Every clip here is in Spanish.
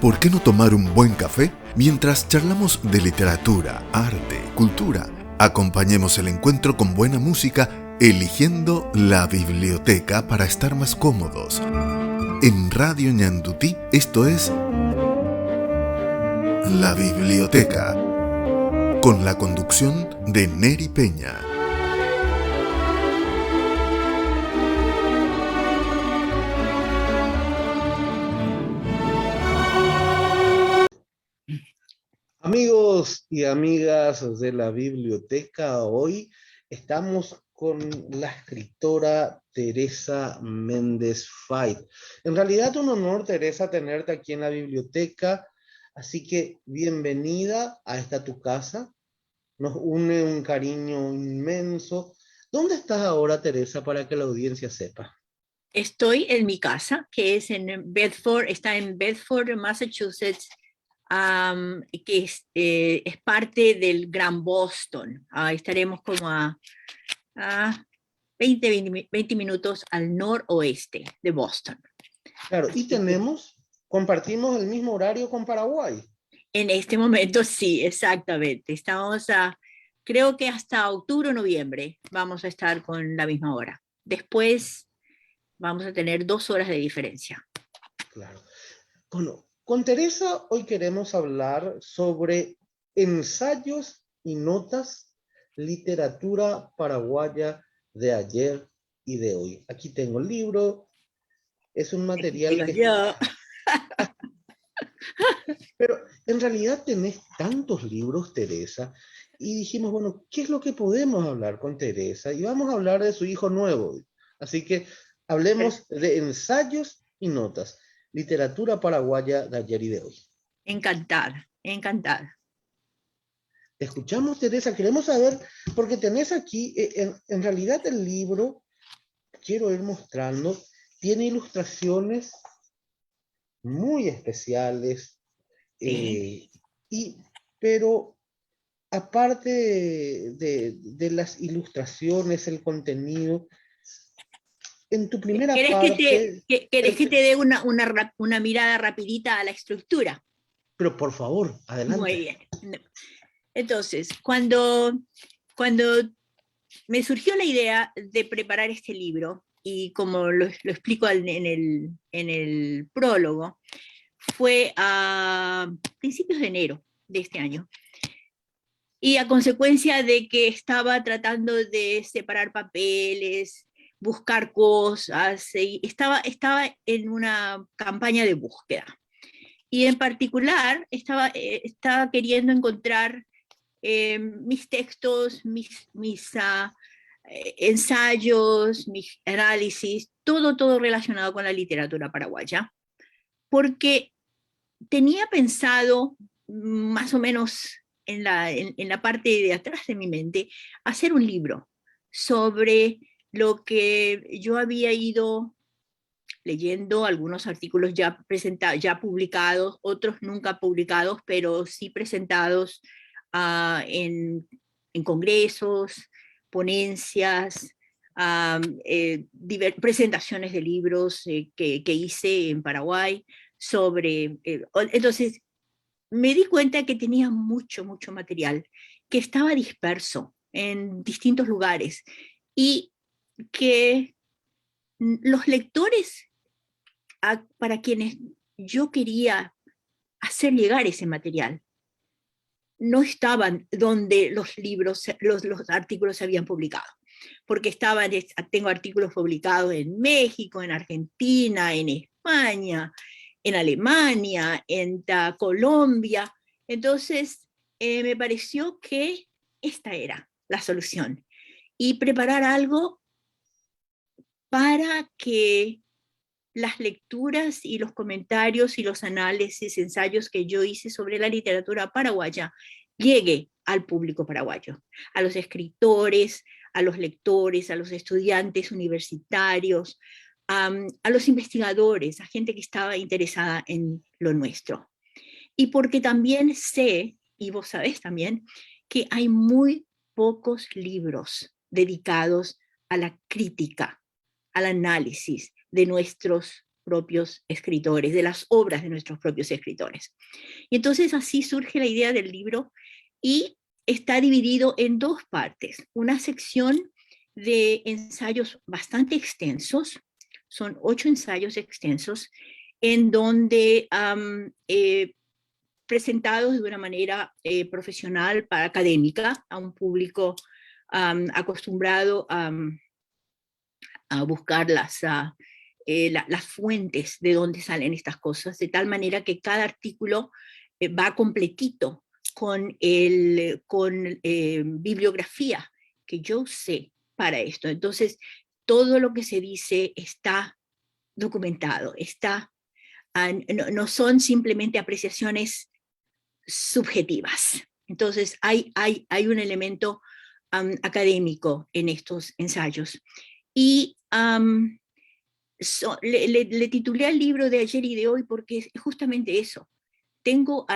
¿Por qué no tomar un buen café mientras charlamos de literatura, arte, cultura? Acompañemos el encuentro con buena música, eligiendo la biblioteca para estar más cómodos. En Radio Ñandutí, esto es La Biblioteca, con la conducción de Neri Peña. Amigos y amigas de la biblioteca, hoy estamos con la escritora Teresa Méndez Fait. En realidad un honor, Teresa, tenerte aquí en la biblioteca, así que bienvenida a esta tu casa. Nos une un cariño inmenso. ¿Dónde estás ahora, Teresa, para que la audiencia sepa? Estoy en mi casa, que es en Bedford, está en Bedford, Massachusetts, que es parte del Gran Boston. Estaremos como a 20 minutos al noroeste de Boston. Claro, y compartimos el mismo horario con Paraguay. En este momento sí, exactamente. Estamos creo que hasta octubre o noviembre vamos a estar con la misma hora. Después vamos a tener 2 horas de diferencia. Claro. Bueno, con Teresa hoy queremos hablar sobre ensayos y notas, literatura paraguaya de ayer y de hoy. Aquí tengo el libro, es un material que... Pero en realidad tenés tantos libros, Teresa, y dijimos, bueno, ¿qué es lo que podemos hablar con Teresa? Y vamos a hablar de su hijo nuevo. Así que hablemos de ensayos y notas, literatura paraguaya de ayer y de hoy. Encantada, encantada. Te escuchamos, Teresa, queremos saber, porque tenés aquí, en realidad el libro, quiero ir mostrando, tiene ilustraciones muy especiales, Sí. pero aparte de las ilustraciones, el contenido, en tu primera parte... ¿Querés que te dé una mirada rapidita a la estructura? Pero por favor, adelante. Muy bien. Entonces, cuando me surgió la idea de preparar este libro, y como lo explico en el prólogo, fue a principios de enero de este año. Y a consecuencia de que estaba tratando de separar papeles, buscar cosas, estaba en una campaña de búsqueda. Y en particular estaba queriendo encontrar mis textos, mis ensayos, mis análisis, todo relacionado con la literatura paraguaya, porque tenía pensado más o menos en la parte de atrás de mi mente hacer un libro sobre lo que yo había ido leyendo, algunos artículos ya ya publicados, otros nunca publicados, pero sí presentados en congresos, ponencias, presentaciones de libros que hice en Paraguay sobre... entonces, me di cuenta que tenía mucho material, que estaba disperso en distintos lugares y que los lectores para quienes yo quería hacer llegar ese material no estaban donde los libros, los artículos se habían publicado, porque tengo artículos publicados en México, en Argentina, en España, en Alemania, en Colombia. Entonces, me pareció que esta era la solución, y preparar algo para que las lecturas y los comentarios y los análisis, ensayos que yo hice sobre la literatura paraguaya llegue al público paraguayo, a los escritores, a los lectores, a los estudiantes universitarios, a los investigadores, a gente que estaba interesada en lo nuestro. Y porque también sé, y vos sabés también, que hay muy pocos libros dedicados a la crítica, al análisis de nuestros propios escritores, de las obras de nuestros propios escritores. Y entonces así surge la idea del libro y está dividido en dos partes. Una sección de ensayos bastante extensos, son 8 ensayos extensos, en donde presentados de una manera profesional, académica, a un público acostumbrado a buscar las fuentes de dónde salen estas cosas, de tal manera que cada artículo va completito con bibliografía que yo sé para esto. Entonces, todo lo que se dice está documentado, no son simplemente apreciaciones subjetivas. Entonces, hay un elemento académico en estos ensayos. Y le titulé al libro de ayer y de hoy porque es justamente eso. Tengo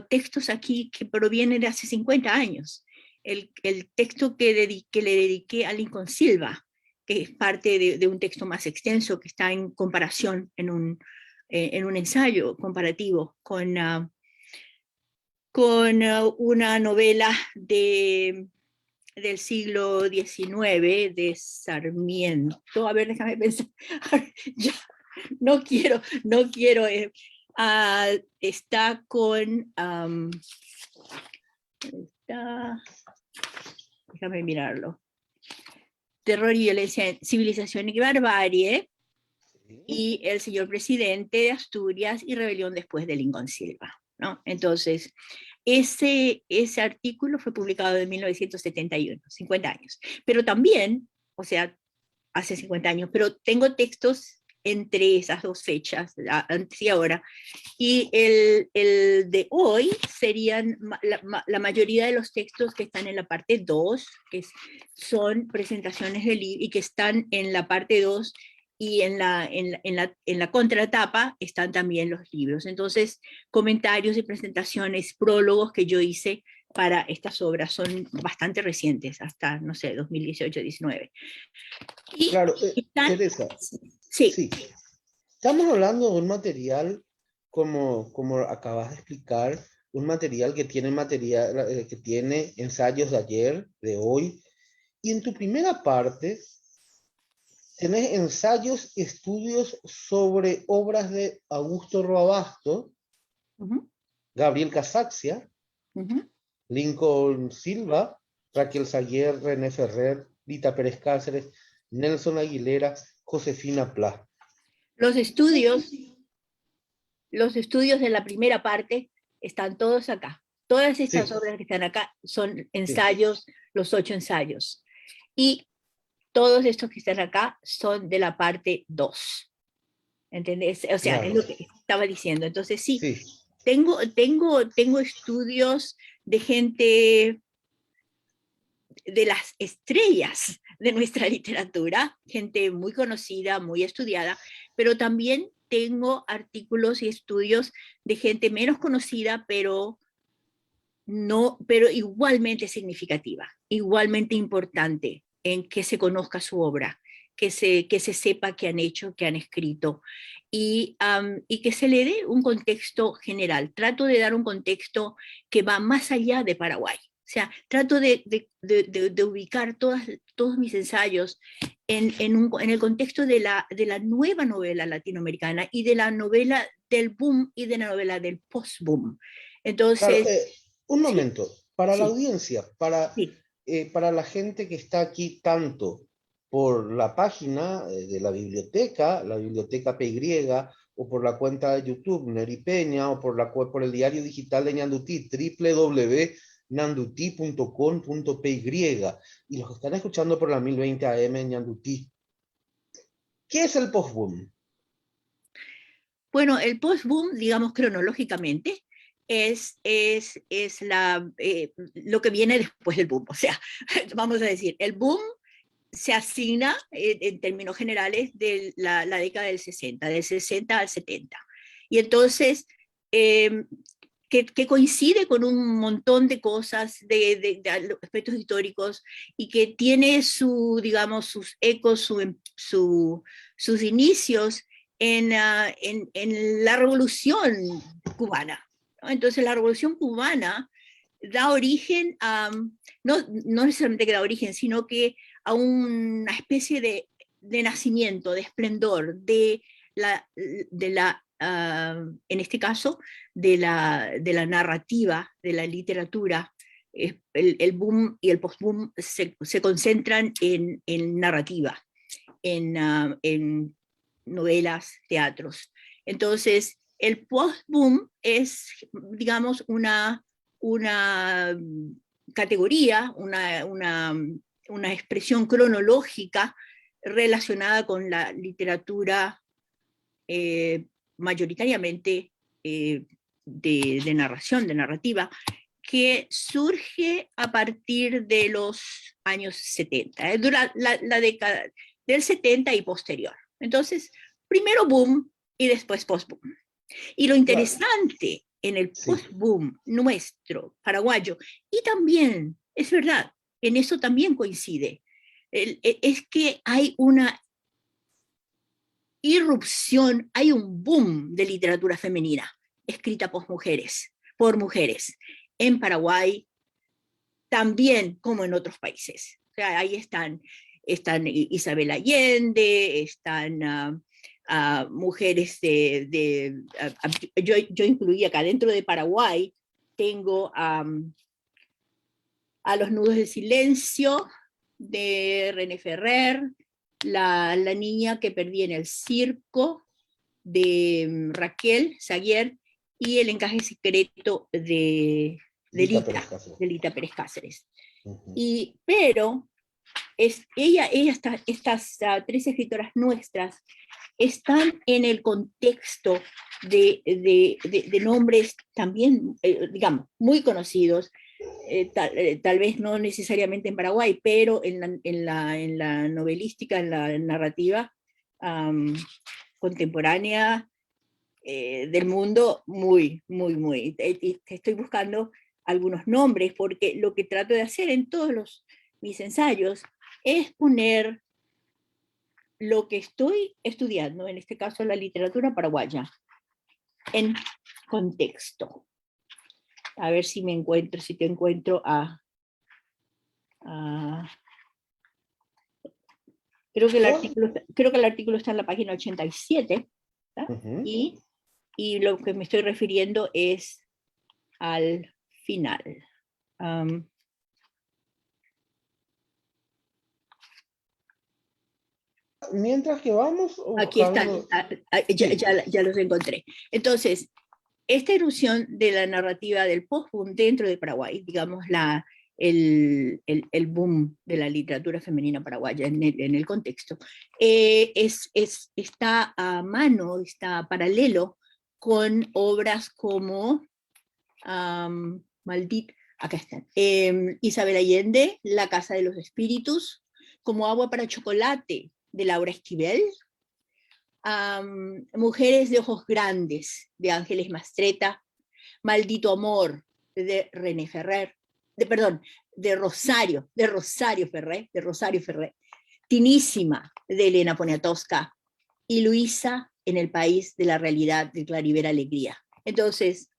textos aquí que provienen de hace 50 años. El texto que le dediqué a Lincoln Silva, que es parte de un texto más extenso que está en comparación en un ensayo comparativo con una novela del siglo XIX de Sarmiento. A ver, déjame pensar. Ya, no quiero. Está con... déjame mirarlo. Terror y violencia, civilización y barbarie, y El señor presidente de Asturias y rebelión después de Lincoln Silva, ¿no? Entonces, ese artículo fue publicado en 1971, 50 años. Pero también, o sea, hace 50 años, pero tengo textos entre esas dos fechas, antes y ahora, y el de hoy serían la mayoría de los textos que están en la parte 2, que son presentaciones del libro, y que están en la parte 2, y en la contratapa están también los libros. Entonces, comentarios y presentaciones, prólogos que yo hice para estas obras son bastante recientes, hasta, no sé, 2018-19. Claro, Teresa, sí. Estamos hablando de un material, como acabas de explicar, un material que tiene ensayos de ayer, de hoy, y en tu primera parte tenés ensayos, estudios sobre obras de Augusto Roabasto, Gabriel Casaxia, Lincoln Silva, Raquel Saguer, René Ferrer, Rita Pérez Cáceres, Nelson Aguilera, Josefina Pla. Los estudios de la primera parte están todos acá. Todas estas obras que están acá son ensayos, los 8 ensayos. Y todos estos que están acá son de la parte 2. ¿Entendés? O sea, es lo que estaba diciendo. Entonces, sí. Tengo estudios de gente, de las estrellas de nuestra literatura, gente muy conocida, muy estudiada, pero también tengo artículos y estudios de gente menos conocida, pero igualmente significativa, igualmente importante en que se conozca su obra, que se sepa qué han hecho, qué han escrito, y que se le dé un contexto general. Trato de dar un contexto que va más allá de Paraguay. O sea, trato de ubicar todos mis ensayos en el contexto de la nueva novela latinoamericana y de la novela del boom y de la novela del post-boom. Entonces... Claro, un momento, para la audiencia, para la gente que está aquí tanto por la página de la biblioteca PY, o por la cuenta de YouTube Neri Peña, o por el diario digital de Ñandutí, www.ñandutí.com.py, y los que están escuchando por la 1020 AM en Ñandutí. ¿Qué es el post-boom? Bueno, el post-boom, digamos cronológicamente, es lo que viene después del boom. O sea, vamos a decir, el boom se asigna en términos generales de la década del 60 al 70. Y entonces, que coincide con un montón de cosas, de aspectos históricos, y que tiene sus ecos, sus inicios en la Revolución Cubana, ¿no? Entonces la Revolución Cubana da origen a, no necesariamente que da origen, sino que a una especie de nacimiento, de esplendor, en este caso, de la narrativa, de la literatura. El boom y el post-boom se concentran en narrativa, en novelas, teatros. Entonces, el post-boom es, digamos, una categoría, una expresión cronológica relacionada con la literatura mayoritariamente de narración, de narrativa, que surge a partir de los años 70, durante la década del 70 y posterior. Entonces, primero boom y después post-boom. Y lo interesante en el post-boom nuestro, paraguayo, y también, es verdad, en eso también coincide, es que hay una irrupción, hay un boom de literatura femenina escrita por mujeres, en Paraguay, también como en otros países. O sea, ahí están Isabel Allende, están mujeres yo incluí acá dentro de Paraguay, tengo a Los nudos del silencio, de René Ferrer, la niña que perdí en el circo, de Raquel Saguier, y El encaje secreto de Lita Pérez Cáceres. Pero estas tres escritoras nuestras están en el contexto de nombres también, digamos, muy conocidos, tal vez no necesariamente en Paraguay, pero en la novelística, en la narrativa contemporánea del mundo, muy. Estoy buscando algunos nombres, porque lo que trato de hacer en todos mis ensayos es poner lo que estoy estudiando, en este caso la literatura paraguaya, en contexto. A ver si te encuentro creo que el artículo está en la página 87, y lo que me estoy refiriendo es al final. Mientras que vamos... Aquí están, ya los encontré. Entonces, esta erupción de la narrativa del post-boom dentro de Paraguay, digamos, el boom de la literatura femenina paraguaya en el contexto, está a mano, está paralelo con obras como acá están, Isabel Allende, La casa de los espíritus, Como agua para chocolate, de Laura Esquivel, Mujeres de ojos grandes, de Ángeles Mastretta, Maldito amor, de René Ferrer, de Rosario Ferrer, Tinísima, de Elena Poniatowska, y Luisa, En el país de la realidad, de Claribel Alegría. Entonces,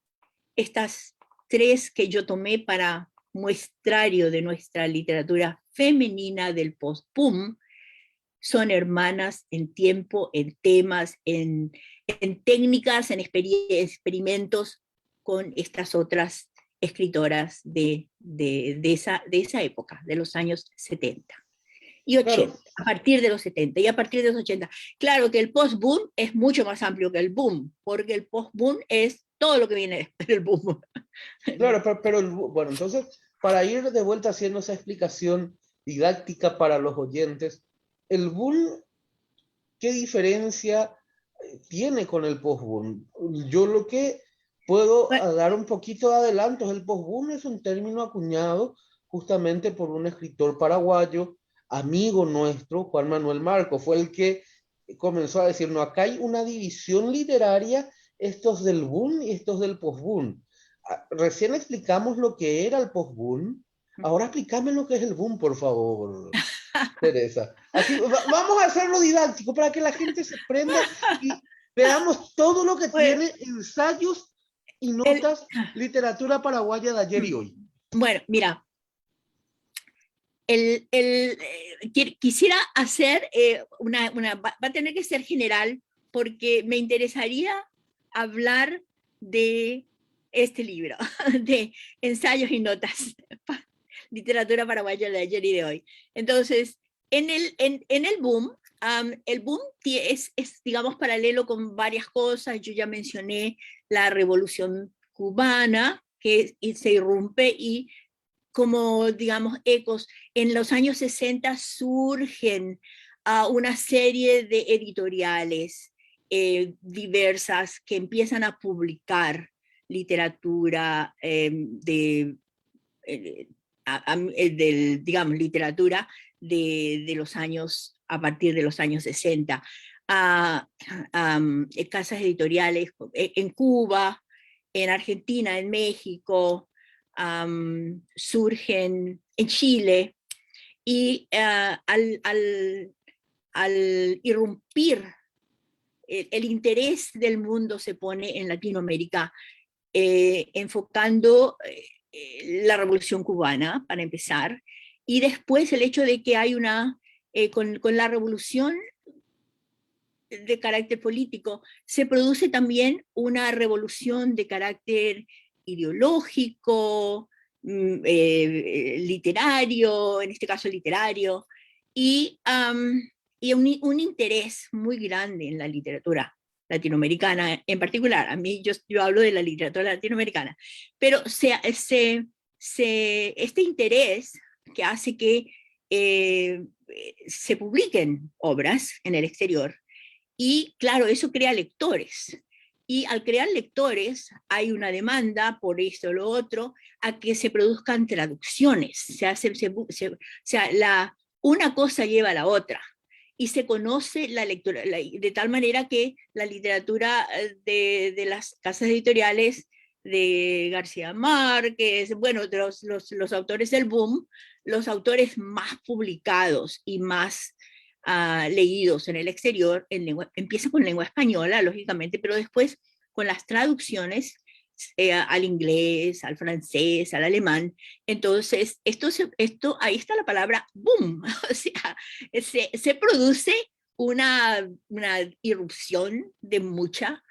estas tres que yo tomé para muestrario de nuestra literatura femenina del post-boom son hermanas en tiempo, en temas, en técnicas, en experimentos con estas otras escritoras de esa época, de los años 70 y 80, claro. A partir de los 70 y a partir de los 80. Claro que el post-boom es mucho más amplio que el boom, porque el post-boom es todo lo que viene después del boom. Claro, pero bueno, entonces, para ir de vuelta haciendo esa explicación didáctica para los oyentes, el boom, ¿qué diferencia tiene con el post-boom? Yo lo que puedo dar un poquito de adelanto, el post-boom es un término acuñado justamente por un escritor paraguayo, amigo nuestro, Juan Manuel Marco, fue el que comenzó a decir, no, acá hay una división literaria, estos del boom y estos del post-boom. Recién explicamos lo que era el post-boom, ahora explícame lo que es el boom, por favor. Teresa. Así, vamos a hacerlo didáctico para que la gente se prenda y veamos todo lo que Bueno, tiene ensayos y el- notas literatura paraguaya de ayer y hoy. bueno, mira, quisiera hacer va a tener que ser general porque me interesaría hablar de este libro, de ensayos y notas, literatura paraguaya de ayer y de hoy. Entonces, en el boom es, digamos, paralelo con varias cosas. Yo ya mencioné la Revolución Cubana, que se irrumpe y como, digamos, ecos. En los años 60 surgen una serie de editoriales diversas que empiezan a publicar literatura eh, digamos, literatura de los años, a partir de los años 60. Casas editoriales en Cuba, en Argentina, en México, surgen en Chile, y al irrumpir el interés del mundo se pone en Latinoamérica, enfocando la Revolución Cubana, para empezar, y después el hecho de que hay con la revolución de carácter político, se produce también una revolución de carácter ideológico, literario, en este caso literario, y, y un interés muy grande en la literatura latinoamericana en particular. A mí yo hablo de la literatura latinoamericana, pero este interés que hace que se publiquen obras en el exterior, y claro, eso crea lectores. Y al crear lectores hay una demanda por esto o lo otro, a que se produzcan traducciones. O sea, una cosa lleva a la otra. Y se conoce la lectura, de tal manera que la literatura de las casas editoriales de García Márquez, bueno, de los autores del boom, los autores más publicados y más leídos en el exterior, empieza con lengua española, lógicamente, pero después con las traducciones al inglés, al francés, al alemán. Entonces, ahí está la palabra boom, o sea, se produce una irrupción de mucha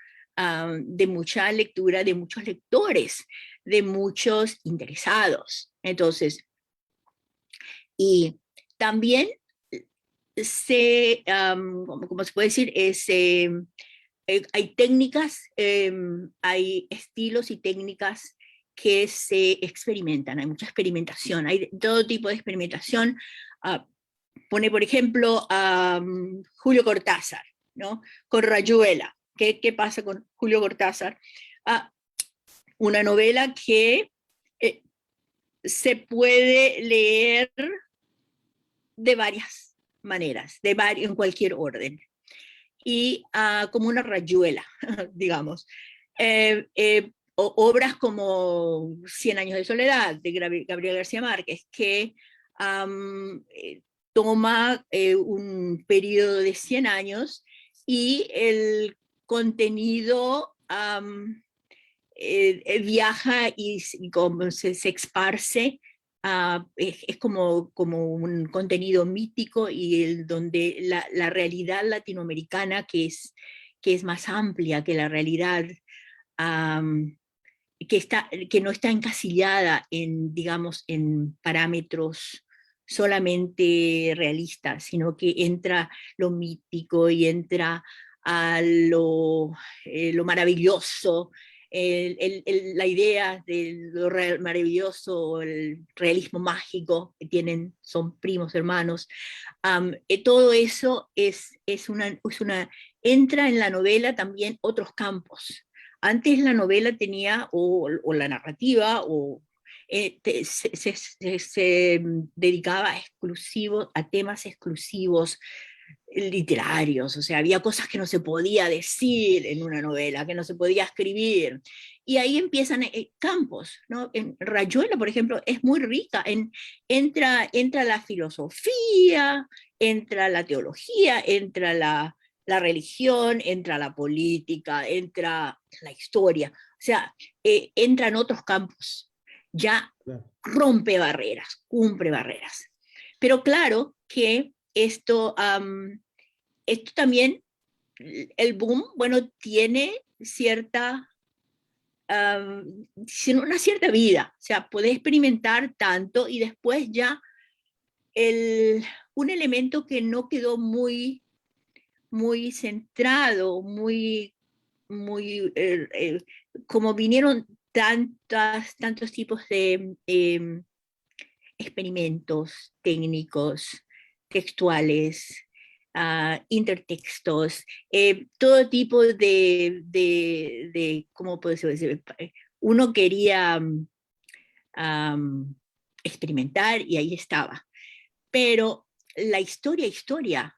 lectura, de muchos lectores, de muchos interesados. Entonces, y también como se puede decir, hay técnicas, hay estilos y técnicas que se experimentan, hay mucha experimentación, hay todo tipo de experimentación. Pone, por ejemplo, a Julio Cortázar, ¿no? Con Rayuela. ¿Qué pasa con Julio Cortázar? Una novela que se puede leer de varias maneras, en cualquier orden, y como una rayuela, digamos. Obras como Cien años de soledad, de Gabriel García Márquez, que toma un periodo de 100 años y el contenido viaja y como se esparce. Es como un contenido mítico, y donde la realidad latinoamericana, que es más amplia que la realidad que no está encasillada en, digamos, en parámetros solamente realistas, sino que entra lo mítico y entra a lo maravilloso, la idea de lo maravilloso, el realismo mágico que son primos hermanos. Todo eso entra en la novela también otros campos. Antes la novela tenía, o la narrativa, se dedicaba a temas exclusivos, literarios, o sea, había cosas que no se podía decir en una novela, que no se podía escribir. Y ahí empiezan campos, ¿no? En Rayuela, por ejemplo, es muy rica. Entra la filosofía, entra la teología, entra la religión, entra la política, entra la historia. O sea, entran otros campos. Ya rompe barreras, cumple barreras. Pero claro que esto también, el boom, bueno, tiene una cierta vida, o sea, puede experimentar tanto y después ya un elemento que no quedó muy, muy centrado, como vinieron tantos tipos de experimentos técnicos, textuales, intertextos, todo tipo ¿cómo puedo decir? Uno quería experimentar y ahí estaba. Pero la historia,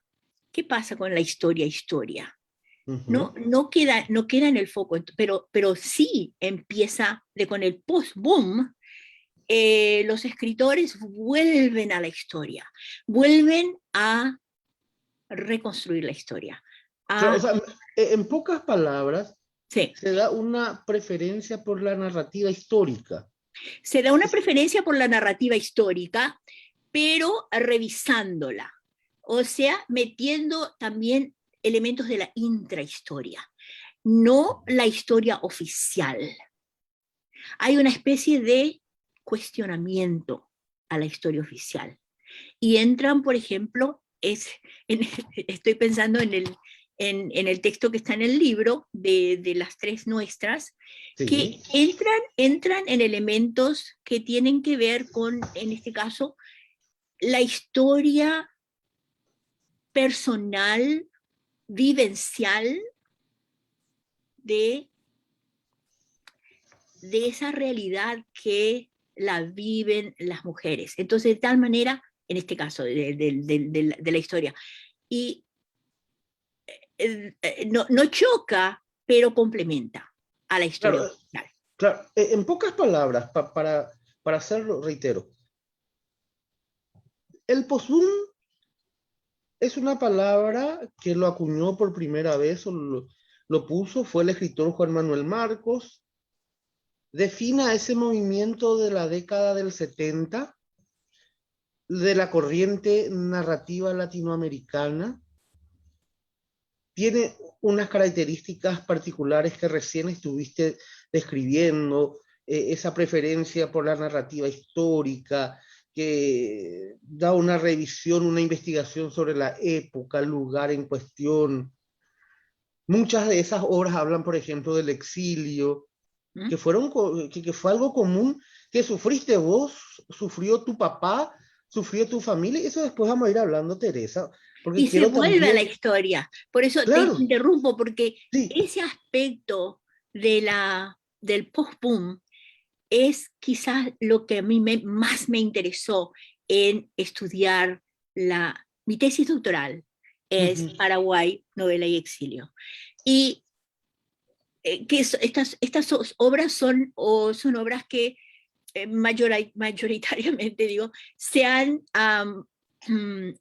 ¿qué pasa con la historia? No queda en el foco, pero sí empieza con el post-boom. Los escritores vuelven a la historia, vuelven a reconstruir la historia. O sea, en pocas palabras, Sí. se da una preferencia por la narrativa histórica. Se da una preferencia por la narrativa histórica, pero revisándola, o sea, metiendo también elementos de la intrahistoria, no la historia oficial. Hay una especie de cuestionamiento a la historia oficial. Y entran, por ejemplo, estoy pensando en el texto que está en el libro de las tres nuestras, sí, que entran en elementos que tienen que ver con, en este caso, la historia personal, vivencial de esa realidad que la viven las mujeres. Entonces, de tal manera, en este caso, de la historia. Y no choca, pero complementa a la historia. Claro. En pocas palabras, para hacerlo, reitero, el postboom es una palabra que lo acuñó por primera vez, o lo puso, fue el escritor Juan Manuel Marcos. Defina ese movimiento de la década del 70, de la corriente narrativa latinoamericana. Tiene unas características particulares que recién estuviste describiendo, esa preferencia por la narrativa histórica, que da una revisión, una investigación sobre la época, el lugar en cuestión. Muchas de esas obras hablan, por ejemplo, del exilio, que fue algo común, que sufriste vos, sufrió tu papá, sufrió tu familia, y eso después vamos a ir hablando, Teresa. Porque y se vuelve a la historia. Por eso claro, te interrumpo, porque sí, ese aspecto del post-boom es quizás lo que a mí más me interesó en estudiar mi tesis doctoral, es Paraguay, novela y exilio. Y que estas obras son obras que mayoritariamente, digo,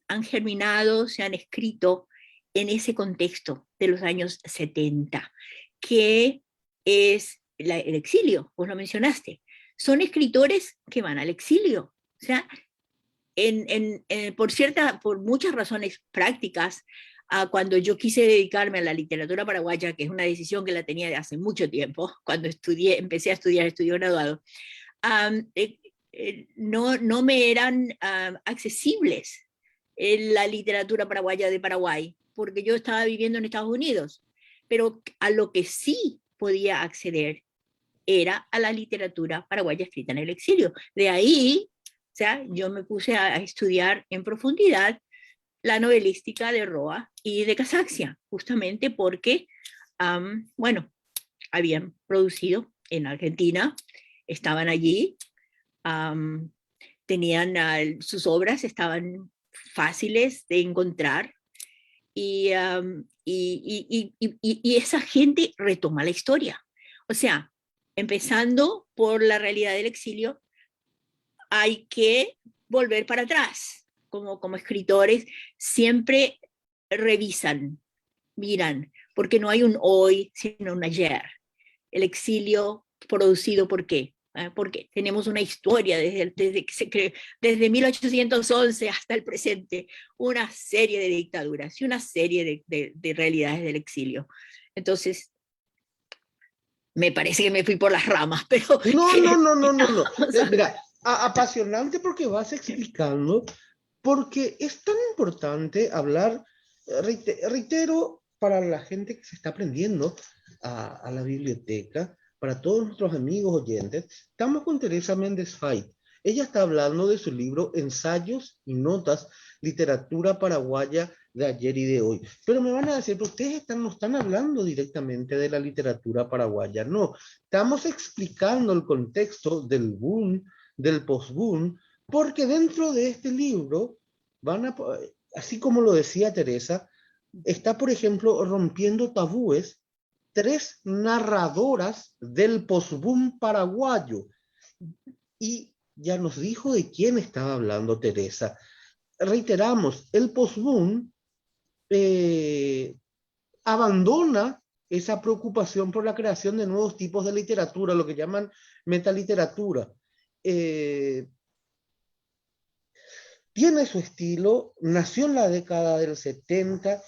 han germinado, se han escrito en ese contexto de los años 70, que es el exilio, vos lo mencionaste. Son escritores que van al exilio. O sea, por muchas razones prácticas, cuando yo quise dedicarme a la literatura paraguaya, que es una decisión que la tenía de hace mucho tiempo, cuando empecé a estudiar estudio graduado, no me eran accesibles la literatura paraguaya de Paraguay, porque yo estaba viviendo en Estados Unidos, pero a lo que sí podía acceder era a la literatura paraguaya escrita en el exilio. De ahí, o sea, yo me puse a estudiar en profundidad la novelística de Roa y de Casaxia, justamente porque, bueno, habían producido en Argentina, estaban allí, tenían sus obras, estaban fáciles de encontrar, y esa gente retoma la historia. O sea, empezando por la realidad del exilio, hay que volver para atrás. Como escritores, siempre revisan, miran, porque no hay un hoy, sino un ayer. El exilio producido por qué? Porque tenemos una historia desde 1811 hasta el presente, una serie de dictaduras y una serie de realidades del exilio. Entonces, me parece que me fui por las ramas, pero... No. Mira, apasionante porque vas explicando, porque es tan importante hablar, reitero, para la gente que se está aprendiendo a la biblioteca, para todos nuestros amigos oyentes, estamos con Teresa Méndez Fait. Ella está hablando de su libro Ensayos y Notas, Literatura Paraguaya de ayer y de hoy. Pero me van a decir, pero ustedes no están hablando directamente de la literatura paraguaya, no. Estamos explicando el contexto del boom, del post-boom, porque dentro de este libro van a, así como lo decía Teresa, está, por ejemplo, rompiendo tabúes, 3 narradoras del post-boom paraguayo. Y ya nos dijo de quién estaba hablando Teresa. Reiteramos, el post-boom abandona esa preocupación por la creación de nuevos tipos de literatura, lo que llaman metaliteratura. Tiene su estilo, nació en la década del 70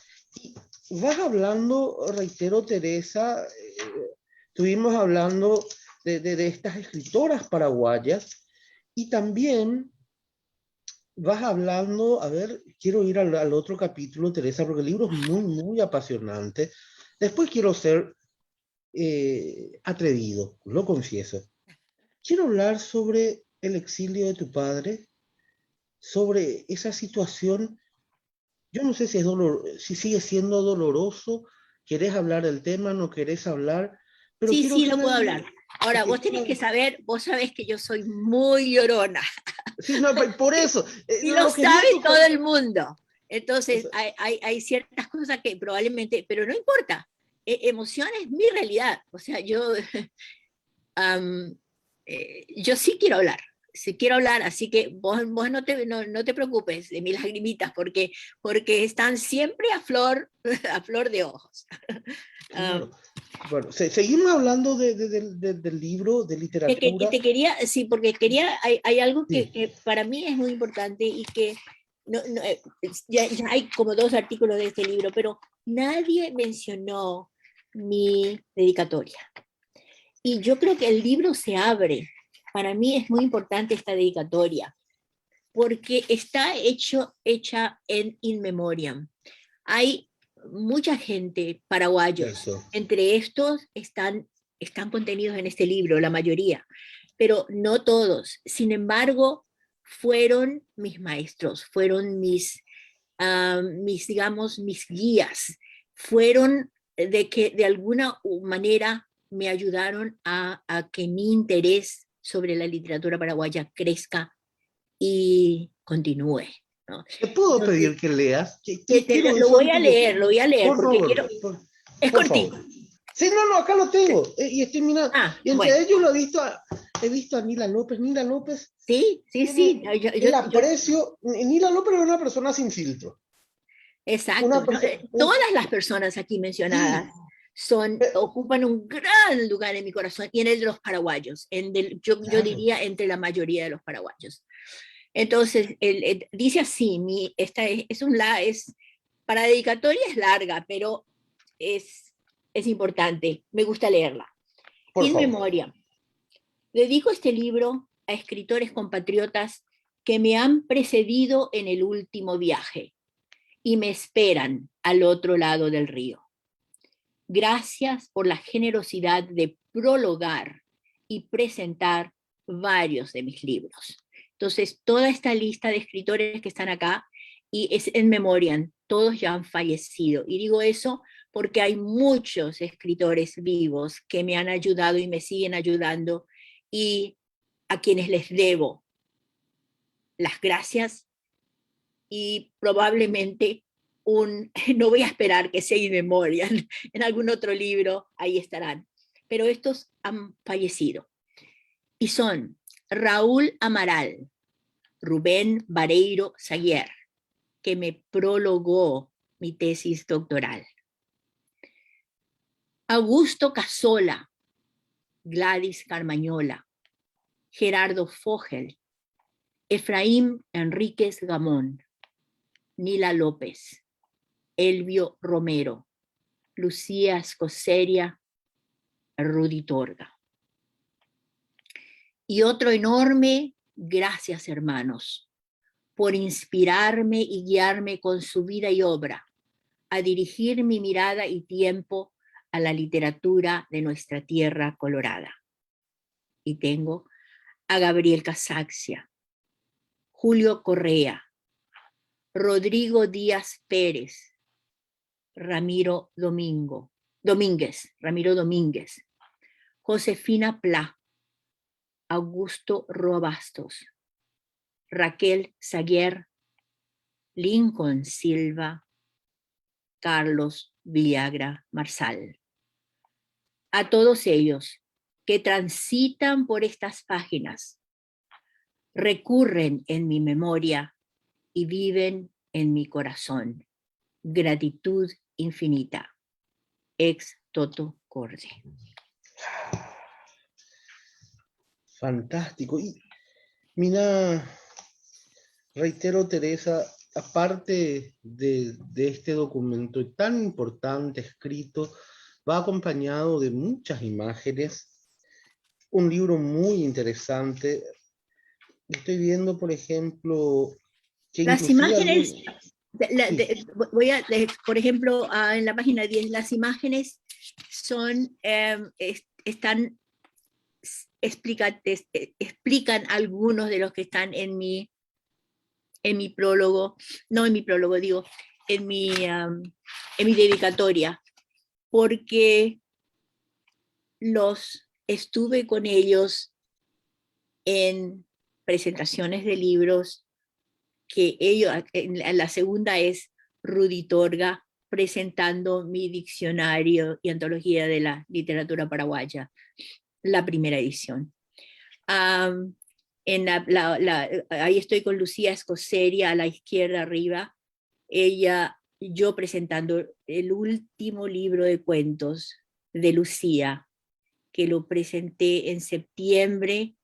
y vas hablando, reitero, Teresa, estuvimos hablando de estas escritoras paraguayas y también vas hablando, a ver, quiero ir al otro capítulo, Teresa, porque el libro es muy, muy apasionante. Después quiero ser atrevido, lo confieso. Quiero hablar sobre el exilio de tu padre, sobre esa situación. Yo no sé si si sigue siendo doloroso, querés hablar del tema, no querés hablar, pero sí, quiero sí, que lo puedo hablar. Ahora, vos tenés que saber, vos sabés que yo soy muy llorona. Sí, no, por eso. Y lo sabe todo el mundo. Entonces, hay ciertas cosas que probablemente, pero no importa. Emoción es mi realidad. O sea, yo sí quiero hablar. Sí quiero hablar, así que vos no te preocupes de mis lagrimitas, porque están siempre a flor de ojos. Bueno, seguimos hablando del libro, de literatura. Sí, porque hay algo que para mí es muy importante y que ya hay como 2 artículos de este libro, pero nadie mencionó mi dedicatoria. Y yo creo que el libro se abre. Para mí es muy importante esta dedicatoria, porque está hecha en in memoriam. Hay mucha gente, paraguayos, entre estos están contenidos en este libro, la mayoría, pero no todos. Sin embargo, fueron mis maestros, fueron digamos, mis guías, fueron de que de alguna manera me ayudaron a que mi interés sobre la literatura paraguaya crezca y continúe, ¿no? ¿Te puedo pedir que leas? Lo voy a leer, por porque favor, quiero... Es cortito. Sí, no, acá lo tengo. Y estoy mirando. Y entre bueno. ellos he visto a Nila López. Nila López. Sí. El aprecio. Nila López es una persona sin filtro. Exacto. Todas las personas aquí mencionadas ocupan un gran lugar en mi corazón y en el de los paraguayos. Yo diría entre la mayoría de los paraguayos. Entonces, dice así, para dedicatoria es larga, pero es importante, me gusta leerla. In memoria. Dedico este libro a escritores compatriotas que me han precedido en el último viaje y me esperan al otro lado del río. Gracias por la generosidad de prologar y presentar varios de mis libros. Entonces, toda esta lista de escritores que están acá, y es en memoria, todos ya han fallecido. Y digo eso porque hay muchos escritores vivos que me han ayudado y me siguen ayudando, y a quienes les debo las gracias y probablemente no voy a esperar que sea In Memoriam, en algún otro libro ahí estarán, pero estos han fallecido. Y son Raúl Amaral, Rubén Vareiro Saguier, que me prologó mi tesis doctoral, Augusto Casola, Gladys Carmañola, Gerardo Fogel, Efraín Enríquez Gamón, Nila López, Elvio Romero, Lucía Escoceria, Rudy Torga. Y otro enorme gracias, hermanos, por inspirarme y guiarme con su vida y obra, a dirigir mi mirada y tiempo a la literatura de nuestra tierra colorada. Y tengo a Gabriel Casaxia, Julio Correa, Rodrigo Díaz Pérez, Ramiro Domínguez, Josefina Pla, Augusto Roa Bastos, Raquel Saguier, Lincoln Silva, Carlos Villagra Marsal. A todos ellos que transitan por estas páginas, recurren en mi memoria y viven en mi corazón. Gratitud infinita. Ex Toto Corde. Fantástico. Y mira, reitero, Teresa, aparte de este documento tan importante escrito, va acompañado de muchas imágenes, un libro muy interesante. Estoy viendo, por ejemplo, que las imágenes, por ejemplo, en la página 10, las imágenes son, están, explican algunos de los que están en mi prólogo, no en mi prólogo, digo, en mi dedicatoria, porque los estuve con ellos en presentaciones de libros, que ellos, la segunda es Rudy Torga presentando mi diccionario y antología de la literatura paraguaya, la primera edición. Ahí estoy con Lucía Escoceria a la izquierda arriba, yo presentando el último libro de cuentos de Lucía, que lo presenté en septiembre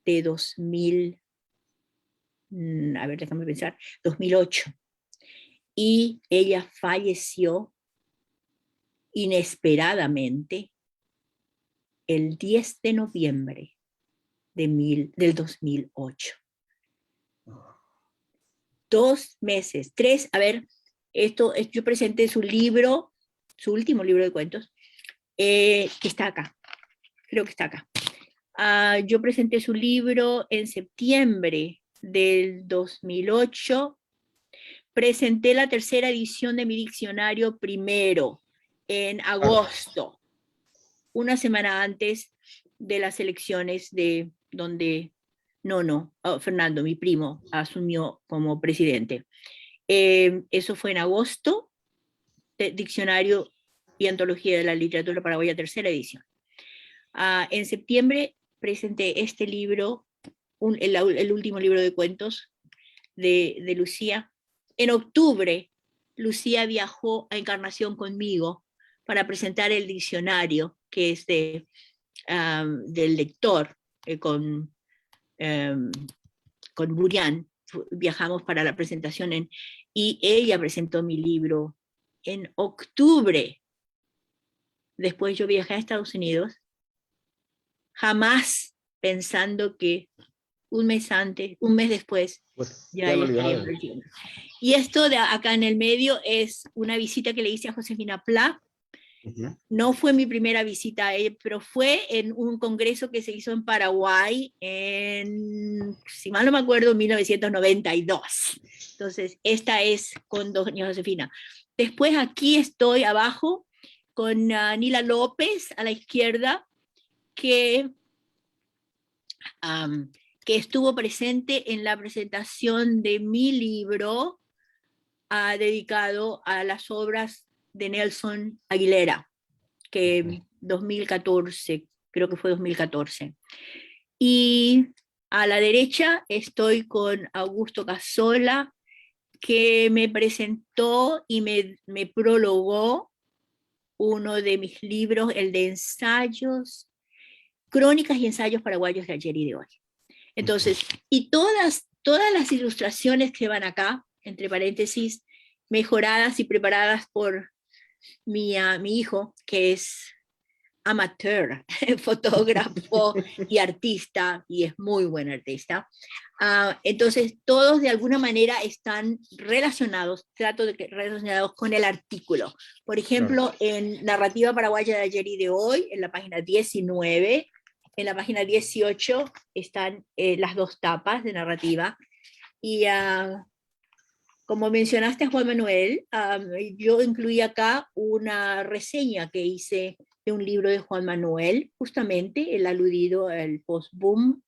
de 2008. Y ella falleció inesperadamente el 10 de noviembre del 2008. 2 meses, 3, yo presenté su libro, su último libro de cuentos, que está acá, creo que está acá. Yo presenté su libro en septiembre del 2008, presenté la tercera edición de mi diccionario primero, en agosto, una semana antes de las elecciones de donde Fernando, mi primo, asumió como presidente. Eso fue en agosto, diccionario y antología de la literatura paraguaya, tercera edición. En septiembre presenté este libro, el último libro de cuentos de Lucía. En octubre, Lucía viajó a Encarnación conmigo para presentar el diccionario, que es del lector, con Burián. Viajamos para la presentación y ella presentó mi libro en octubre. Después yo viajé a Estados Unidos, jamás pensando que un mes después, pues, ya estaría. Y esto de acá en el medio es una visita que le hice a Josefina Pla. Uh-huh. No fue mi primera visita a ella, pero fue en un congreso que se hizo en Paraguay si mal no me acuerdo, 1992. Entonces, esta es con doña Josefina. Después aquí estoy abajo con Nila López a la izquierda, que estuvo presente en la presentación de mi libro dedicado a las obras de Nelson Aguilera, que 2014, creo que fue 2014. Y a la derecha estoy con Augusto Casola, que me presentó y me prologó uno de mis libros, el de ensayos, crónicas y ensayos paraguayos de ayer y de hoy. Entonces, y todas las ilustraciones que van acá, entre paréntesis, mejoradas y preparadas por mi hijo, que es amateur, fotógrafo y artista, y es muy buen artista. Entonces, todos de alguna manera están relacionados, trato de que relacionados con el artículo. Por ejemplo, en Narrativa Paraguaya de ayer y de hoy, en la página 19, en la página 18 están las dos tapas de narrativa. Y como mencionaste a Juan Manuel, yo incluí acá una reseña que hice de un libro de Juan Manuel, justamente el aludido al post-boom.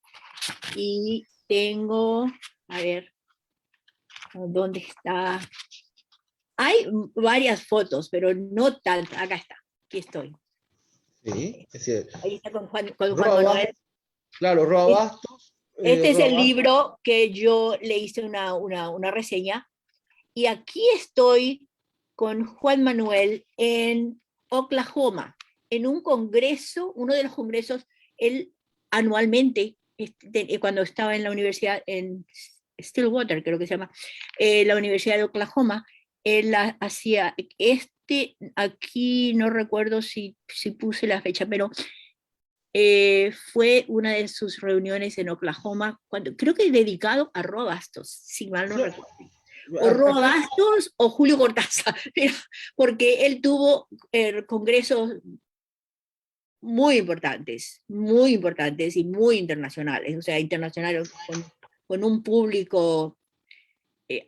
Y tengo, a ver, ¿dónde está? Hay varias fotos, pero no tantas. Acá está, aquí estoy. Sí, es cierto. Ahí está con Juan Manuel. Claro, Roa Bastos. Este es el libro que yo le hice una reseña. Y aquí estoy con Juan Manuel en Oklahoma, en un congreso, uno de los congresos, él anualmente, cuando estaba en la universidad, en Stillwater, creo que se llama, la Universidad de Oklahoma, él hacía aquí no recuerdo si puse la fecha, pero fue una de sus reuniones en Oklahoma, creo que dedicado a Roa Bastos, si mal no recuerdo. O Roa Bastos o Julio Cortázar, porque él tuvo congresos muy importantes y muy internacionales, o sea, internacionales con un público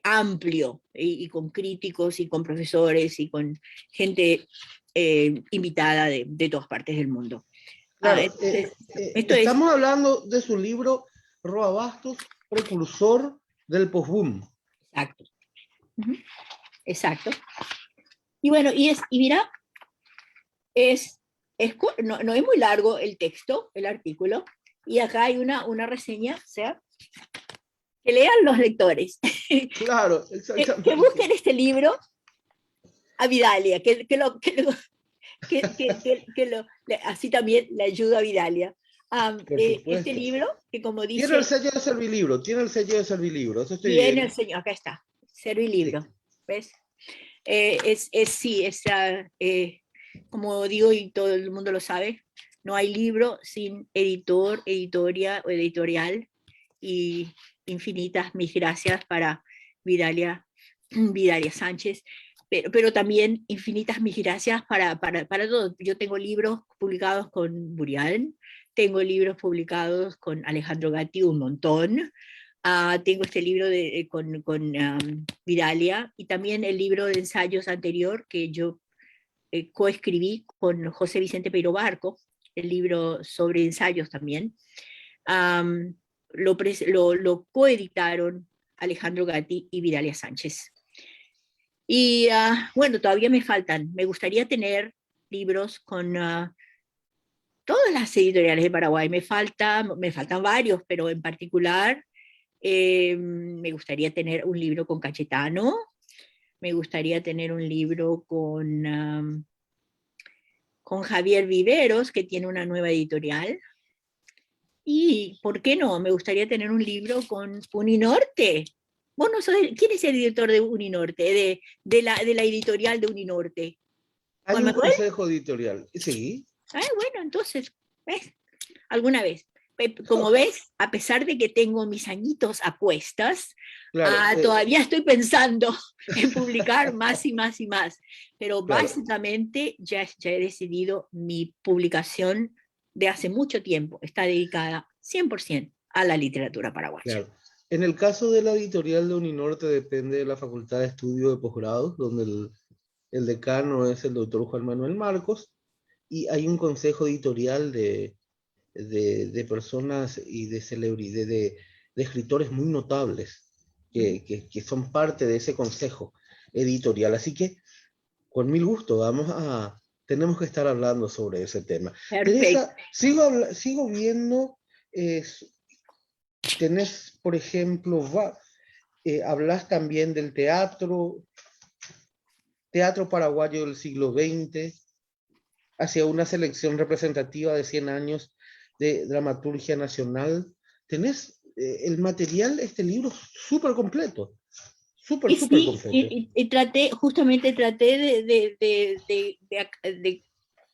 amplio y con críticos y con profesores y con gente invitada de todas partes del mundo. Claro, estamos hablando de su libro Roa Bastos, precursor del post-boom. Exacto. Exacto. Y bueno, y mira, no es muy largo el texto, el artículo, y acá hay una reseña, o sea, que lean los lectores. Claro, exactamente. Que busquen este libro a Vidalia, así también le ayuda a Vidalia. Este libro, que como dice... Tiene el sello de Servilibro, eso estoy tiene viendo. el sello, acá está, Servilibro, sí. ¿Ves? Como digo y todo el mundo lo sabe, no hay libro sin editor, editoria o editorial, y infinitas mis gracias para Vidalia Sánchez, pero también infinitas mis gracias para todos. Yo tengo libros publicados con Burial, tengo libros publicados con Alejandro Gatti, un montón. Tengo este libro con Vidalia, y también el libro de ensayos anterior que yo coescribí con José Vicente Peiro Barco, el libro sobre ensayos también. Lo coeditaron Alejandro Gatti y Vidalia Sánchez. Y bueno, todavía me faltan. Me gustaría tener libros con todas las editoriales de Paraguay. Me faltan varios, pero en particular me gustaría tener un libro con Cayetano, me gustaría tener un libro con Javier Viveros, que tiene una nueva editorial. Y, ¿por qué no? Me gustaría tener un libro con Uninorte. Vos no sabés, ¿quién es el editor de Uninorte, de la editorial de Uninorte? Hay un consejo editorial, sí. Bueno, entonces, ¿ves? Alguna vez. Como ves, a pesar de que tengo mis añitos a cuestas, claro, todavía estoy pensando en publicar más y más y más. Pero claro, básicamente ya he decidido, mi publicación de hace mucho tiempo está dedicada 100% a la literatura paraguaya. Claro. En el caso de la editorial de Uninorte depende de la Facultad de Estudio de Posgrados, donde el decano es el doctor Juan Manuel Marcos, y hay un consejo editorial de personas y de celebridades, de escritores muy notables que son parte de ese consejo. editorial. Así que, con mil gusto, tenemos que estar hablando sobre ese tema. Perfecto. Teresa, sigo viendo, tenés, por ejemplo, hablas también del teatro paraguayo del siglo XX, hacia una selección representativa de 100 años de dramaturgia nacional. Tenés el material, este libro, súper completo. Súper completo. Y justamente traté de,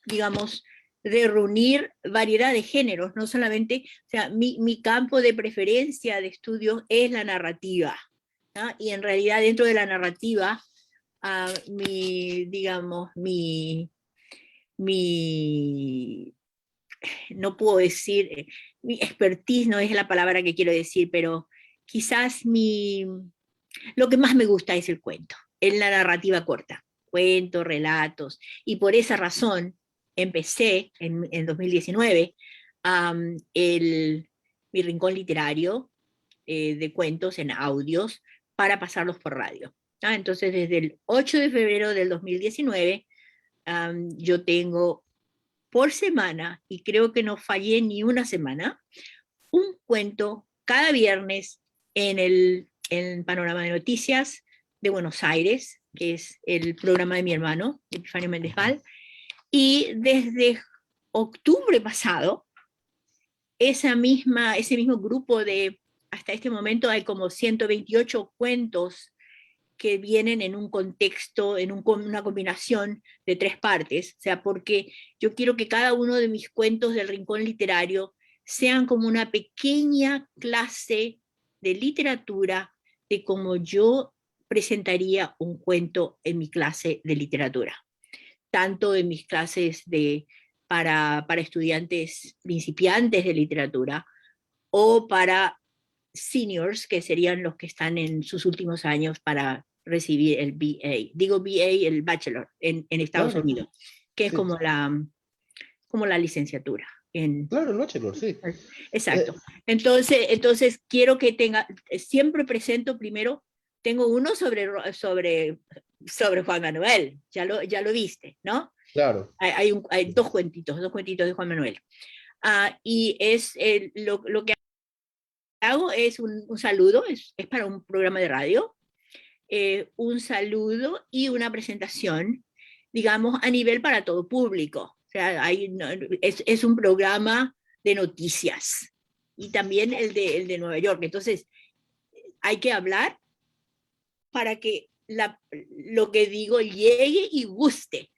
digamos, de reunir variedad de géneros, no solamente, o sea, mi campo de preferencia de estudio es la narrativa, ¿no? Y en realidad dentro de la narrativa, no puedo decir, mi expertise no es la palabra que quiero decir, pero quizás lo que más me gusta es el cuento, es la narrativa corta, cuentos, relatos, y por esa razón empecé en 2019 mi rincón literario de cuentos en audios para pasarlos por radio. Entonces, desde el 8 de febrero del 2019, yo tengo por semana, y creo que no fallé ni una semana, un cuento cada viernes en Panorama de Noticias de Buenos Aires, que es el programa de mi hermano, Epifanio Méndez Val, y desde octubre pasado, ese mismo grupo hasta este momento hay como 128 cuentos que vienen en un contexto, una combinación de 3 partes, o sea, porque yo quiero que cada uno de mis cuentos del rincón literario sean como una pequeña clase de literatura de cómo yo presentaría un cuento en mi clase de literatura, tanto en mis clases para estudiantes principiantes de literatura o para seniors, que serían los que están en sus últimos años para recibir el BA. Digo BA, el bachelor en Estados Unidos, que es como la licenciatura. Claro, el bachelor, sí. Exacto. Entonces quiero que siempre presento primero, tengo uno sobre Juan Manuel, ya lo viste, ¿no? Claro. Hay dos cuentitos de Juan Manuel. Y lo que hago es un saludo, es para un programa de radio, un saludo y una presentación, digamos, a nivel para todo público. O sea, es un programa de noticias y también el de Nueva York. Entonces, hay que hablar para que lo que digo llegue y guste.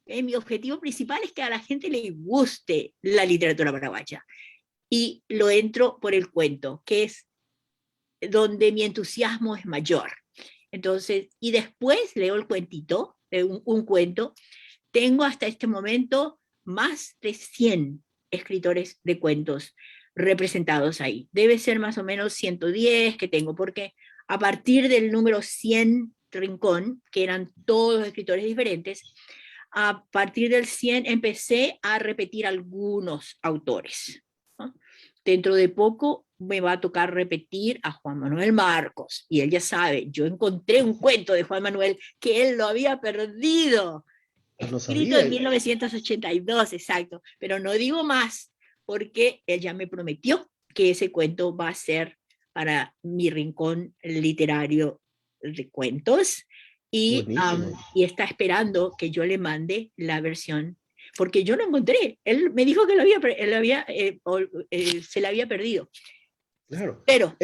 Mi objetivo principal es que a la gente le guste la literatura paraguaya. Y lo entro por el cuento, que es donde mi entusiasmo es mayor. Entonces, y después leo el cuentito, un cuento. Tengo hasta este momento más de 100 escritores de cuentos representados ahí. Debe ser más o menos 110 que tengo, porque a partir del número 100 Rincón, que eran todos escritores diferentes, a partir del 100 empecé a repetir algunos autores, ¿no? Dentro de poco me va a tocar repetir a Juan Manuel Marcos, y él ya sabe, yo encontré un cuento de Juan Manuel que él lo había perdido, escrito en 1982, exacto, pero no digo más, porque él ya me prometió que ese cuento va a ser para mi rincón literario de cuentos, y está esperando que yo le mande la versión, porque yo lo encontré. Él me dijo que se la había perdido. Claro. Pero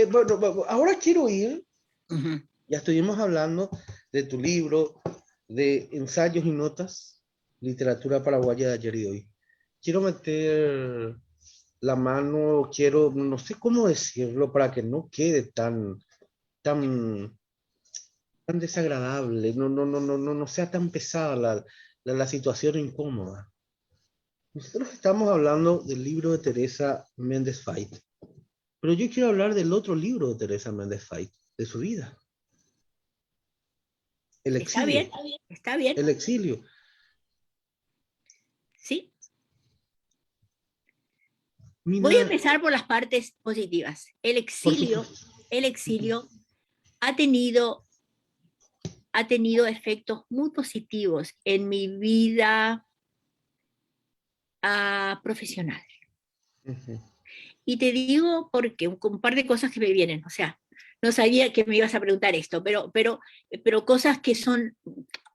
bueno, ahora quiero ir, ya estuvimos hablando de tu libro, de ensayos y notas, literatura paraguaya de ayer y hoy. Quiero meter la mano, no sé cómo decirlo para que no quede tan desagradable, no sea tan pesada la situación incómoda. Nosotros estamos hablando del libro de Teresa Méndez Fait, pero yo quiero hablar del otro libro de Teresa Méndez Fait, de su vida. El exilio. Está bien. El exilio. Sí. Voy a empezar por las partes positivas. El exilio ha tenido ha tenido efectos muy positivos en mi vida profesional. Ujú. Y te digo porque un par de cosas que me vienen, o sea, no sabía que me ibas a preguntar esto, pero cosas que son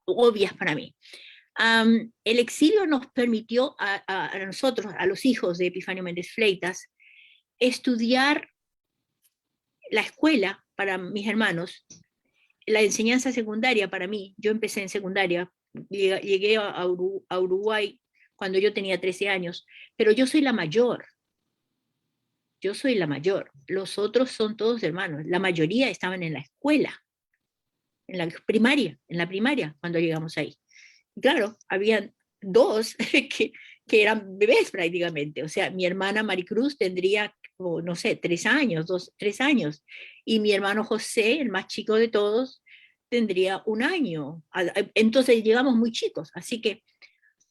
obvias para mí. El exilio nos permitió a nosotros, a los hijos de Epifanio Méndez Fleitas, estudiar la escuela para mis hermanos, la enseñanza secundaria para mí. Yo empecé en secundaria, llegué a Uruguay cuando yo tenía 13 años, pero yo soy la mayor. Yo soy la mayor. Los otros son todos hermanos. La mayoría estaban en la escuela, en la primaria, cuando llegamos ahí. Y claro, habían dos que eran bebés prácticamente. O sea, mi hermana Maricruz tendría, no sé, 3 años, 3 años. Y mi hermano José, el más chico de todos, tendría 1 año. Entonces llegamos muy chicos. Así que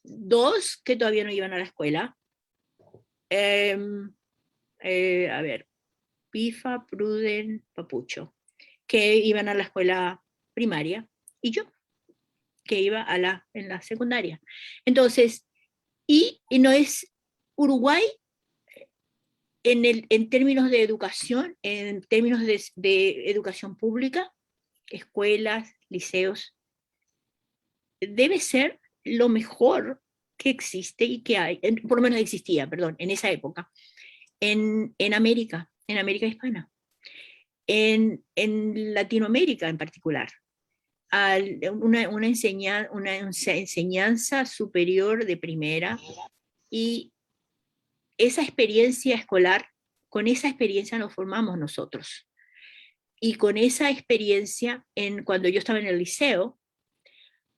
dos que todavía no iban a la escuela. A ver, Pifa, Pruden, Papucho, que iban a la escuela primaria, y yo, que iba en la secundaria. Entonces, y no es Uruguay en términos de educación, en términos de educación pública, escuelas, liceos, debe ser lo mejor que existe y que hay, por lo menos existía, perdón, en esa época, en América Hispana. En Latinoamérica en particular, una enseñanza superior de primera, y esa experiencia escolar, con esa experiencia nos formamos nosotros. Y con esa experiencia, cuando yo estaba en el liceo,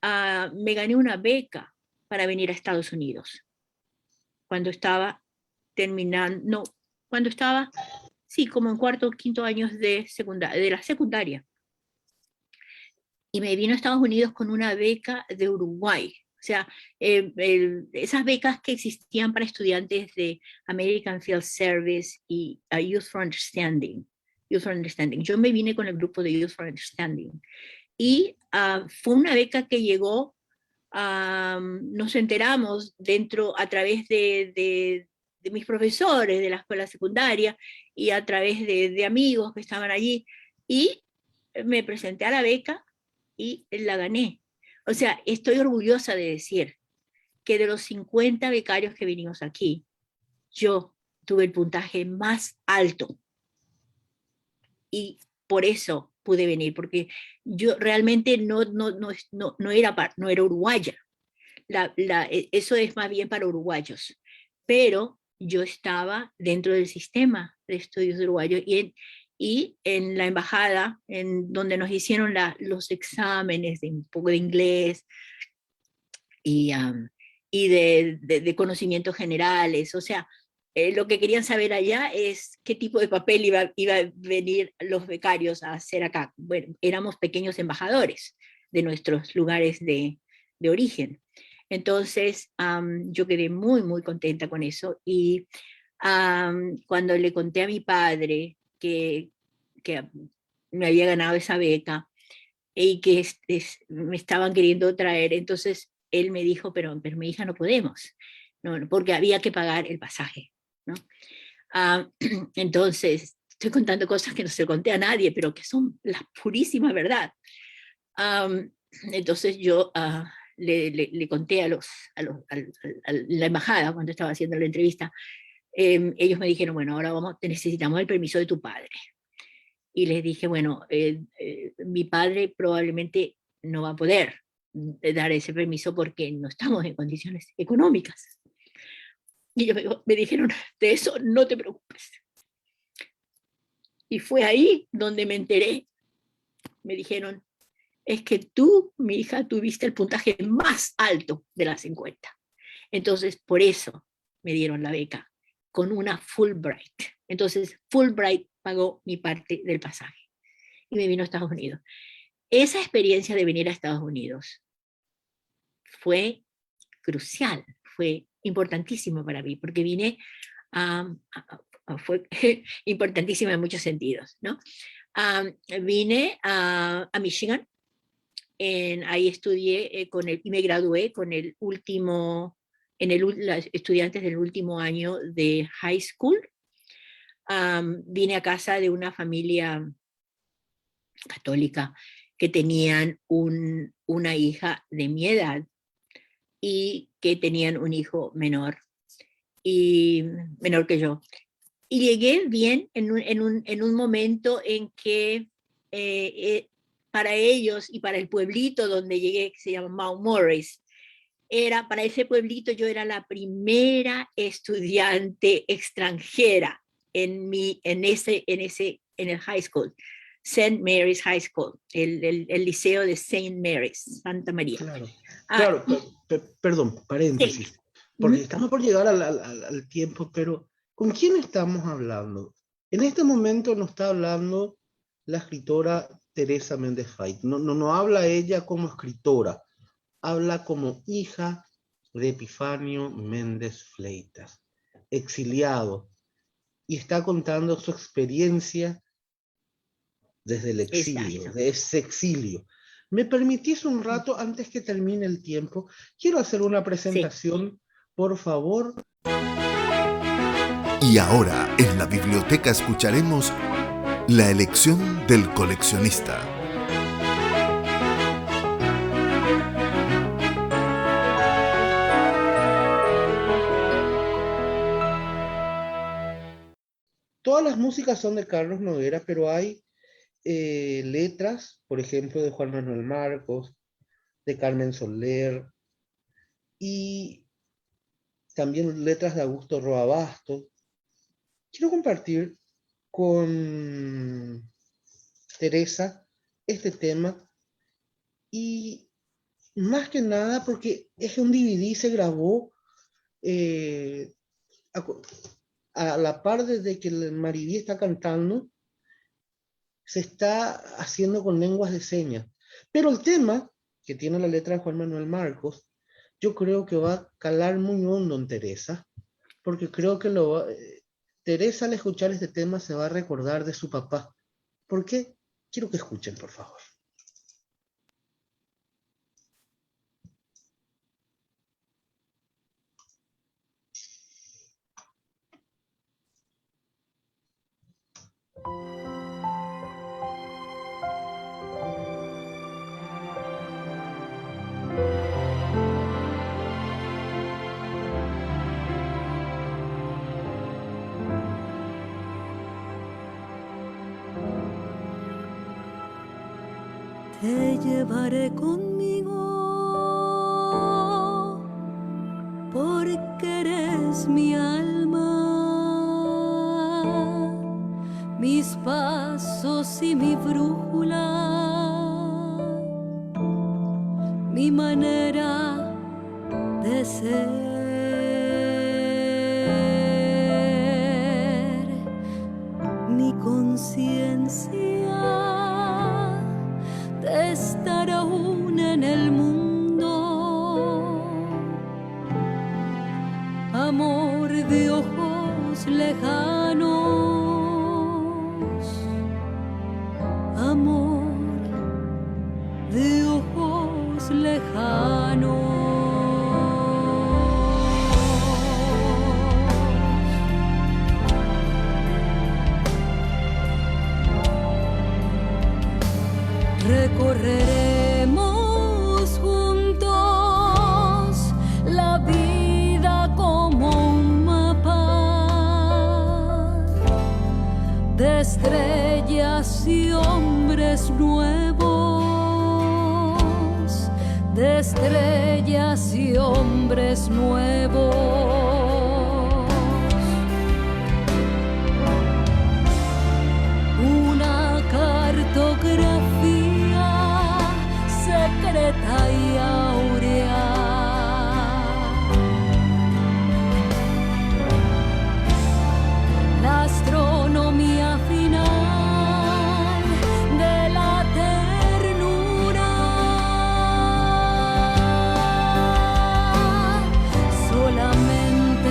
me gané una beca para venir a Estados Unidos. Cuando estaba terminando, no, cuando estaba, sí, como en cuarto o quinto años de la secundaria. Y me vino a Estados Unidos con una beca de Uruguay. O sea, esas becas que existían para estudiantes de American Field Service y Youth for Understanding. Youth for Understanding. Yo me vine con el grupo de Youth for Understanding. Y fue una beca que llegó, nos enteramos a través de mis profesores de la escuela secundaria y a través de amigos que estaban allí. Y me presenté a la beca y la gané. O sea, estoy orgullosa de decir que de los 50 becarios que vinimos aquí, yo tuve el puntaje más alto. Y por eso pude venir, porque yo realmente no era uruguaya. Eso es más bien para uruguayos. Pero yo estaba dentro del sistema de estudios uruguayos y en la embajada, en donde nos hicieron los exámenes de un poco de inglés y de conocimientos generales. O sea, lo que querían saber allá es qué tipo de papel iba a venir los becarios a hacer acá. Bueno, éramos pequeños embajadores de nuestros lugares de origen. Entonces, yo quedé muy, muy contenta con eso. Y cuando le conté a mi padre que me había ganado esa beca y que me estaban queriendo traer, entonces él me dijo, pero mi hija no podemos, no, porque había que pagar el pasaje, ¿no? Entonces, estoy contando cosas que no se conté a nadie, pero que son la purísima verdad. Entonces yo le conté a la embajada cuando estaba haciendo la entrevista. Ellos me dijeron, bueno, ahora necesitamos el permiso de tu padre. Y les dije, bueno, mi padre probablemente no va a poder dar ese permiso porque no estamos en condiciones económicas. Y ellos me dijeron, de eso no te preocupes. Y fue ahí donde me enteré. Me dijeron, es que tú, mi hija, tuviste el puntaje más alto de las 50. Entonces, por eso me dieron la beca, con una Fulbright. Entonces, Fulbright pagó mi parte del pasaje y me vino a Estados Unidos. Esa experiencia de venir a Estados Unidos fue crucial, fue importantísimo para mí, porque fue importantísima en muchos sentidos, ¿no? Vine a Michigan, Ahí estudié y me gradué con el último, los estudiantes del último año de high school. Vine a casa de una familia católica que tenían una hija de mi edad y que tenían un hijo menor que yo. Y llegué bien en un momento en que para ellos y para el pueblito donde llegué, que se llama Mount Morris, para ese pueblito yo era la primera estudiante extranjera en el high school, St. Mary's High School, el liceo de St. Mary's, Santa María. Claro, perdón, paréntesis, sí. Porque estamos por llegar al tiempo, pero ¿con quién estamos hablando? En este momento nos está hablando la escritora Teresa Méndez Feit. No habla ella como escritora, habla como hija de Epifanio Méndez Fleitas, exiliado, y está contando su experiencia desde el exilio, de ese exilio. ¿Me permitís un rato antes que termine el tiempo? Quiero hacer una presentación, por favor. Y ahora, en la biblioteca escucharemos la elección del coleccionista. Todas las músicas son de Carlos Noguera, pero hay letras, por ejemplo, de Juan Manuel Marcos, de Carmen Soler, y también letras de Augusto Roa Bastos. Quiero compartir con Teresa este tema, y más que nada porque es un DVD, se grabó a la par de que el Mariví está cantando, se está haciendo con lenguas de señas. Pero el tema, que tiene la letra de Juan Manuel Marcos, yo creo que va a calar muy hondo en Teresa, porque creo que Teresa al escuchar este tema se va a recordar de su papá. ¿Por qué? Quiero que escuchen, por favor. Te llevaré conmigo porque eres mi alma, mis pasos y mi brújula, mi manera de ser, mi conciencia de estar aún en el mundo, amor de ojos lejanos, amor de ojos lejanos. Recorreremos juntos la vida como un mapa de estrellas y hombres nuevos, de estrellas y hombres nuevos. Una cartografía secreta y áurea, la astronomía final de la ternura, solamente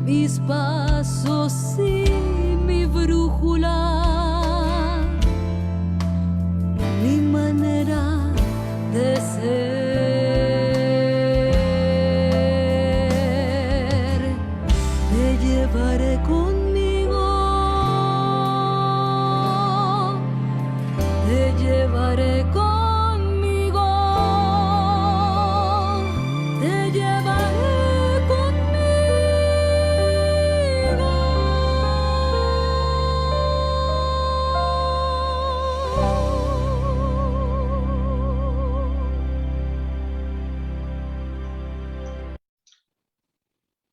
mis pasos y mi brújula, mi manera de ser. Te llevaré conmigo, te llevaré conmigo, te llevaré conmigo.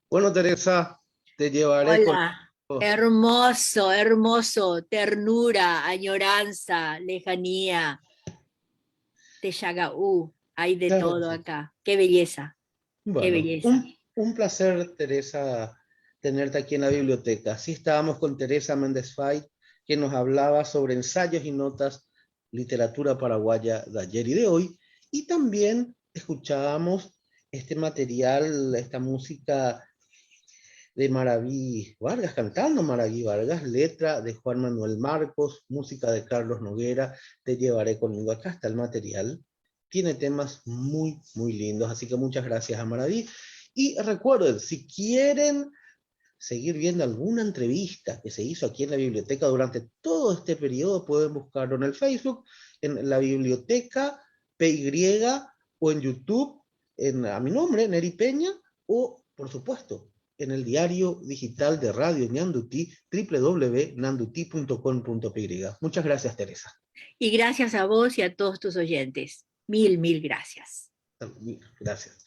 Bueno, Teresa, te llevaré Hola. Hermoso, hermoso, ternura, añoranza, lejanía, Teyagaú, hay de Claro que todo sí. acá. Qué belleza, qué Bueno, belleza. un placer, Teresa, tenerte aquí en la biblioteca. Sí, estábamos con Teresa Méndez Fait, que nos hablaba sobre ensayos y notas, literatura paraguaya de ayer y de hoy, y también escuchábamos este material, esta música de Maraví Vargas, cantando Maraví Vargas, letra de Juan Manuel Marcos, música de Carlos Noguera, Te llevaré conmigo. Acá está el material, tiene temas muy, muy lindos, así que muchas gracias a Maraví. Y recuerden, si quieren seguir viendo alguna entrevista que se hizo aquí en la biblioteca durante todo este periodo, pueden buscarlo en el Facebook, en la biblioteca PY, o en YouTube, a mi nombre, Neri Peña, o por supuesto, en el diario digital de Radio Ñandutí, www.nanduti.com.py. Muchas gracias, Teresa. Y gracias a vos y a todos tus oyentes. Mil, mil gracias. Gracias.